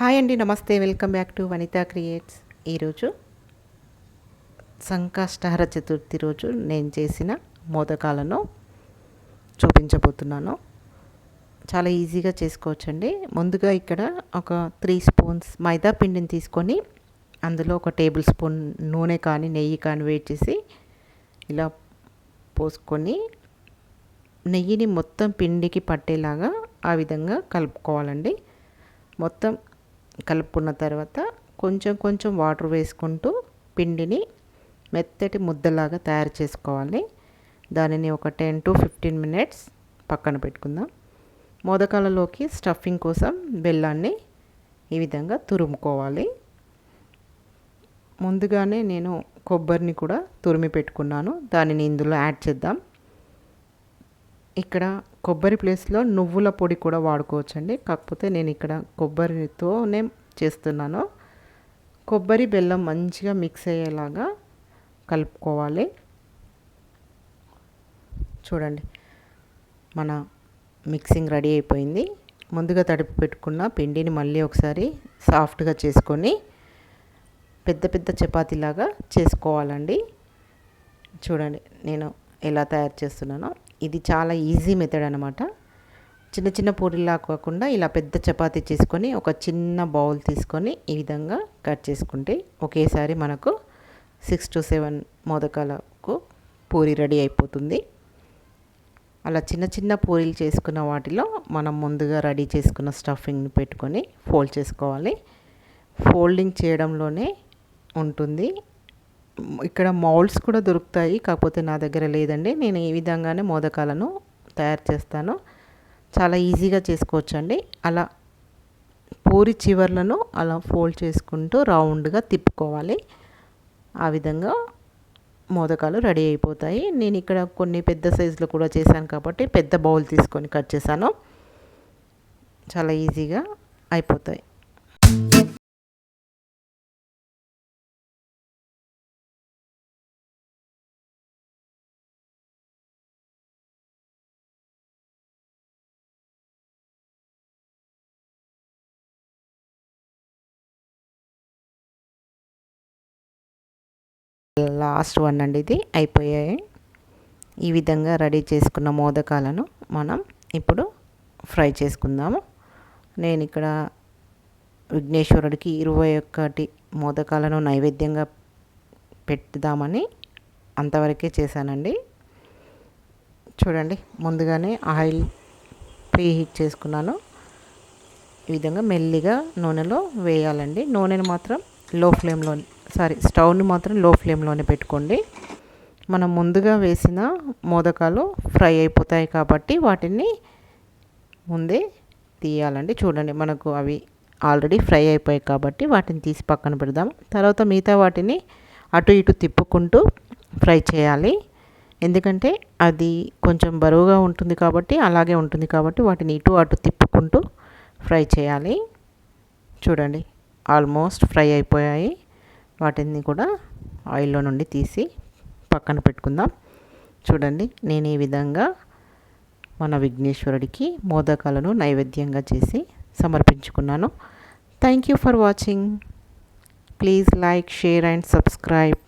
Hi అండి, నమస్తే. Welcome back to Vanitha creates. ఈరోజు సంకష్టహర చతుర్థి రోజు నేను చేసిన మోదకాలను చూపించబోతున్నాను. చాలా ఈజీగా చేసుకోవచ్చండి. ముందుగా ఇక్కడ ఒక 3 స్పూన్స్ మైదా పిండిని తీసుకొని అందులో ఒక టేబుల్ స్పూన్ నూనె కానీ నెయ్యి కానీ వేడి చేసి ఇలా పోసుకొని నెయ్యిని మొత్తం పిండికి పట్టేలాగా ఆ విధంగా కలుపుకోవాలండి. మొత్తం కలుపుకున్న తర్వాత కొంచెం కొంచెం వాటర్ వేసుకుంటూ పిండిని మెత్తటి ముద్దలాగా తయారు చేసుకోవాలి. దానిని ఒక 10 to 15 మినిట్స్ పక్కన పెట్టుకుందాం. మోదకాలలోకి స్టఫింగ్ కోసం బెల్లాన్ని ఈ విధంగా తురుముకోవాలి. ముందుగానే నేను కొబ్బరిని కూడా తురిమి పెట్టుకున్నాను. దానిని ఇందులో యాడ్ చేద్దాం. ఇక్కడ కొబ్బరి ప్లేస్లో నువ్వుల పొడి కూడా వాడుకోవచ్చండి. కాకపోతే నేను ఇక్కడ కొబ్బరితోనే చేస్తున్నాను. కొబ్బరి బెల్లం మంచిగా మిక్స్ అయ్యేలాగా కలుపుకోవాలి. చూడండి, మన మిక్సింగ్ రెడీ అయిపోయింది. ముందుగా తడిపి పెట్టుకున్న పిండిని మళ్ళీ ఒకసారి సాఫ్ట్గా చేసుకొని పెద్ద పెద్ద చపాతీలాగా చేసుకోవాలండి. చూడండి నేను ఎలా తయారు చేస్తున్నానో. ఇది చాలా ఈజీ మెథడ్ అనమాట. చిన్న చిన్న పూరిలా కాకుండా ఇలా పెద్ద చపాతీ చేసుకొని ఒక చిన్న బౌల్ తీసుకొని ఈ విధంగా కట్ చేసుకుంటే ఒకేసారి మనకు 6 to 7 మోదకాలకు పూరి రెడీ అయిపోతుంది. అలా చిన్న చిన్న పూరీలు చేసుకున్న వాటిలో మనం ముందుగా రెడీ చేసుకున్న స్టఫింగ్ని పెట్టుకొని ఫోల్డ్ చేసుకోవాలి. ఫోల్డింగ్ చేయడంలోనే ఉంటుంది. ఇక్కడ మౌల్డ్స్ కూడా దొరుకుతాయి, కాకపోతే నా దగ్గర లేదండి. నేను ఈ విధంగానే మోదకాలను తయారు చేస్తాను. చాలా ఈజీగా చేసుకోవచ్చండి. అలా పూరి చివర్లను అలా ఫోల్డ్ చేసుకుంటూ రౌండ్గా తిప్పుకోవాలి. ఆ విధంగా మోదకాలు రెడీ అయిపోతాయి. నేను ఇక్కడ కొన్ని పెద్ద సైజులో కూడా చేశాను కాబట్టి పెద్ద బౌల్ తీసుకొని కట్ చేశాను. చాలా ఈజీగా అయిపోతాయి. లాస్ట్ వన్ అండి, ఇది అయిపోయాయి. ఈ విధంగా రెడీ చేసుకున్న మోదకాలను మనం ఇప్పుడు ఫ్రై చేసుకుందాము. నేను ఇక్కడ విఘ్నేశ్వరుడికి 21 మోదకాలను నైవేద్యంగా పెట్టుదామని అంతవరకే చేశానండి. చూడండి, ముందుగానే ఆయిల్ ప్రీ హీట్ చేసుకున్నాను. ఈ విధంగా మెల్లిగా నూనెలో వేయాలండి. నూనెను మాత్రం స్టవ్ని మాత్రం లో ఫ్లేమ్లోనే పెట్టుకోండి. మనం ముందుగా వేసిన మోదకాలు ఫ్రై అయిపోతాయి కాబట్టి వాటిని ముందే తీయాలండి. చూడండి, మనకు అవి ఆల్రెడీ ఫ్రై అయిపోయాయి కాబట్టి వాటిని తీసి పక్కన పెడదాం. తర్వాత మిగతా వాటిని అటు ఇటు తిప్పుకుంటూ ఫ్రై చేయాలి. ఎందుకంటే అది కొంచెం బరువుగా ఉంటుంది కాబట్టి అలాగే ఉంటుంది కాబట్టి వాటిని ఇటు అటు తిప్పుకుంటూ ఫ్రై చేయాలి. చూడండి, ఆల్మోస్ట్ ఫ్రై అయిపోయాయి. వాటిని కూడా ఆయిల్లో నుండి తీసి పక్కన పెట్టుకుందాం. చూడండి, నేను ఈ విధంగా మన విఘ్నేశ్వరుడికి మోదకాలను నైవేద్యంగా చేసి సమర్పించుకున్నాను. Thank you for watching. Please like, share and subscribe.